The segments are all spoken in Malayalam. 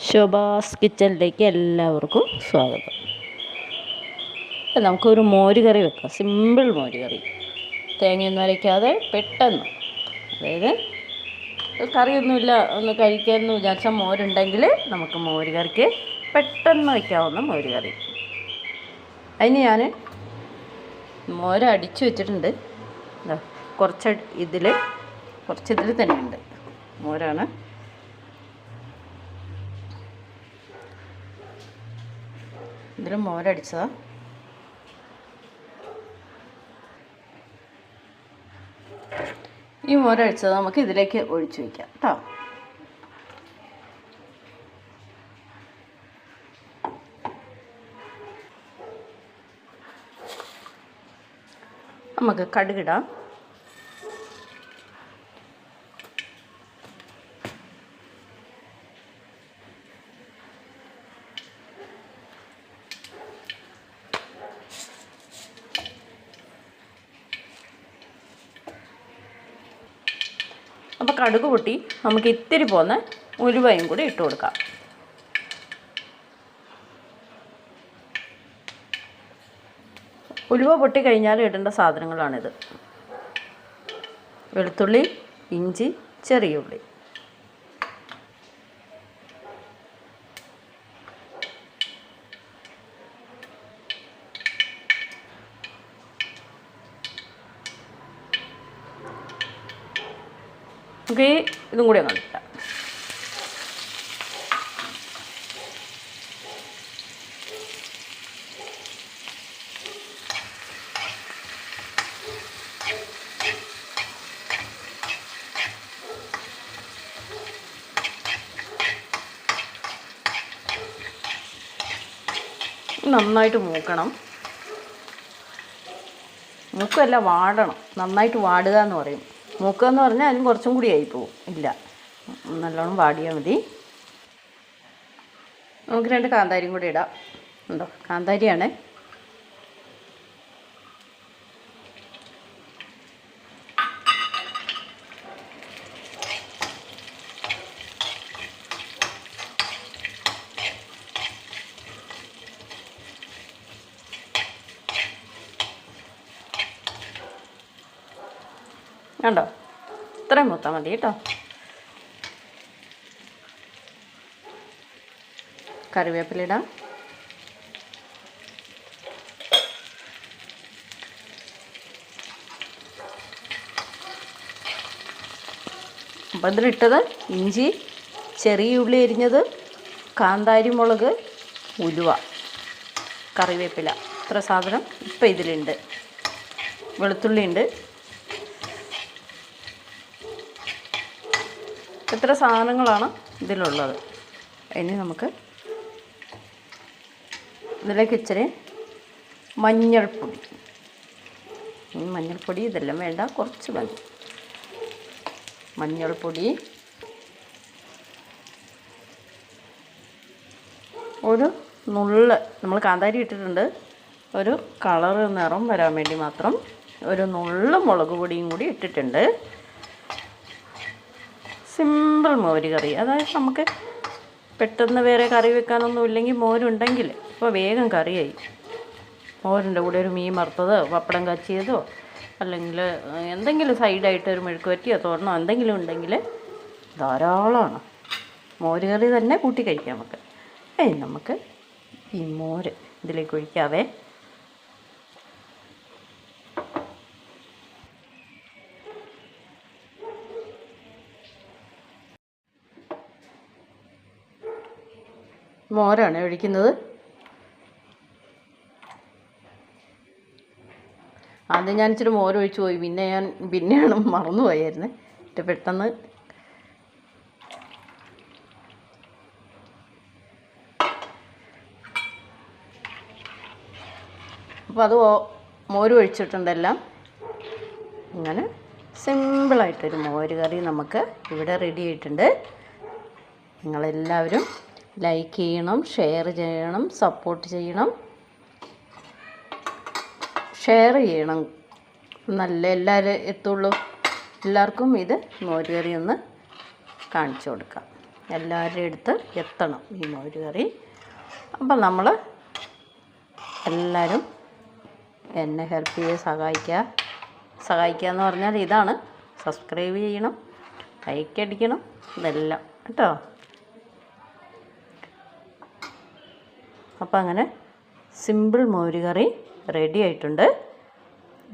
ശോഭാസ് കിച്ചണിലേക്ക് എല്ലാവർക്കും സ്വാഗതം. നമുക്കൊരു മോര് കറി വെക്കാം. സിമ്പിൾ മോര് കറി, തേങ്ങയൊന്നും അരയ്ക്കാതെ പെട്ടെന്ന്. അതായത് കറിയൊന്നുമില്ല, ഒന്ന് കഴിക്കാമെന്ന് വിചാരിച്ചാൽ മോരുണ്ടെങ്കിൽ നമുക്ക് മോര് കറിക്ക് പെട്ടെന്ന് വയ്ക്കാവുന്ന മോര് കറി. അതിന് ഞാൻ മോര് അടിച്ചു വെച്ചിട്ടുണ്ട്. കുറച്ച് ഇതിൽ തന്നെ ഉണ്ട് മോരാണ്. ഇതിൽ മോരടിച്ചതാണ്. ഈ മോരടിച്ചത് നമുക്ക് ഇതിലേക്ക് ഒഴിച്ചു വയ്ക്കാം കേട്ടോ. നമുക്ക് കടുകിടാം. അപ്പോൾ കടുക് പൊട്ടി നമുക്ക് ഇത്തിരി പോന്ന ഉലുവയും കൂടി ഇട്ട് കൊടുക്കാം. ഉലുവ പൊട്ടി കഴിഞ്ഞാൽ ഇടേണ്ട സാധനങ്ങളാണിത്: വെളുത്തുള്ളി, ഇഞ്ചി, ചെറിയ ഉള്ളി. നമുക്ക് ഇതും കൂടി അങ്ങ് ഇട്ടാം. നന്നായിട്ട് മൂക്കണം. മൂക്കല്ല, വാടണം. നന്നായിട്ട് വാടുക എന്ന് പറയും. മൂക്കെന്ന് പറഞ്ഞാൽ അതിന് കുറച്ചും കൂടി ആയിപ്പോവും. ഇല്ല, നല്ലോണം വാടിയാൽ മതി. നമുക്ക് 2 കാന്താരിയും കൂടി ഇടാം. ഉണ്ടോ, കാന്താരിയാണ്. കണ്ടോ, ഇത്രയും മൂത്താൽ മതി കേട്ടോ. കറിവേപ്പില ഇടാം. അപ്പം ഇതിലിട്ടത് ഇഞ്ചി, ചെറിയ ഉള്ളി അരിഞ്ഞത്, കാന്താരി മുളക്, ഉലുവ, കറിവേപ്പില. ഇത്ര സാധനം ഇപ്പം ഇതിലുണ്ട്. വെളുത്തുള്ളി ഉണ്ട്. ഇത്ര സാധനങ്ങളാണ് ഇതിലുള്ളത്. ഇനി നമുക്ക് ഇതിലേക്ക് ഇച്ചിരി മഞ്ഞൾപ്പൊടി. മഞ്ഞൾപ്പൊടി ഇതെല്ലാം വേണ്ട, കുറച്ച് മതി. മഞ്ഞൾപ്പൊടി ഒരു നുള്ള്, നമ്മൾ കാന്താരി ഇട്ടിട്ടുണ്ട്, ഒരു കളറ് നിറം വരാൻ വേണ്ടി മാത്രം ഒരു നുള്ള് മുളക് പൊടിയും കൂടി ഇട്ടിട്ടുണ്ട്. സിമ്പിൾ മോര് കറി. അതായത് നമുക്ക് പെട്ടെന്ന് വേറെ കറി വെക്കാനൊന്നും ഇല്ലെങ്കിൽ മോരുണ്ടെങ്കിൽ ഇപ്പോൾ വേഗം കറിയായി. മോരിൻ്റെ കൂടെ ഒരു മീൻ വറുത്തതോ പപ്പടം കാച്ചിയതോ അല്ലെങ്കിൽ എന്തെങ്കിലും സൈഡായിട്ട് ഒരു മെഴുക്ക് വരട്ടിയോ തോരനോ എന്തെങ്കിലും ഉണ്ടെങ്കിൽ ധാരാളമാണ്. മോര് കറി തന്നെ കൂട്ടി കഴിക്കാം നമുക്ക്. നമുക്ക് ഈ മോര് ഇതിലേക്ക് ഒഴിക്കാവേ. മോരാണ് ഒഴിക്കുന്നത്. ആദ്യം ഞാൻ ഇച്ചിരി മോരൊഴിച്ച് പോയി, പിന്നെയാണ് മറന്നുപോയായിരുന്നേ. പെട്ടെന്ന് അപ്പോൾ അത് മോര് ഒഴിച്ചിട്ടുണ്ടെല്ലാം. ഇങ്ങനെ സിമ്പിളായിട്ടൊരു മോര് കറി നമുക്ക് ഇവിടെ റെഡി ആയിട്ടുണ്ട്. നിങ്ങളെല്ലാവരും ലൈക്ക് ചെയ്യണം, ഷെയർ ചെയ്യണം, സപ്പോർട്ട് ചെയ്യണം. ഷെയർ ചെയ്യണം, നല്ല എല്ലാവരും എത്തുള്ളൂ. എല്ലാവർക്കും ഇത് മോര് കറി ഒന്ന് കാണിച്ചു കൊടുക്കാം. എല്ലാവരുടെ അടുത്ത് എത്തണം ഈ മോര് കറി. അപ്പം നമ്മൾ എല്ലാവരും എന്നെ ഹെൽപ്പ് ചെയ്ത് സഹായിക്കുക എന്ന് പറഞ്ഞാൽ ഇതാണ്. സബ്സ്ക്രൈബ് ചെയ്യണം, ലൈക്ക് അടിക്കണം, ഇതെല്ലാം കേട്ടോ. അപ്പം അങ്ങനെ സിമ്പിൾ മോര് കറി റെഡി ആയിട്ടുണ്ട്.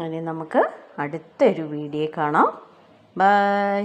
ഇനി നമുക്ക് അടുത്തൊരു വീഡിയോ കാണാം. ബൈ.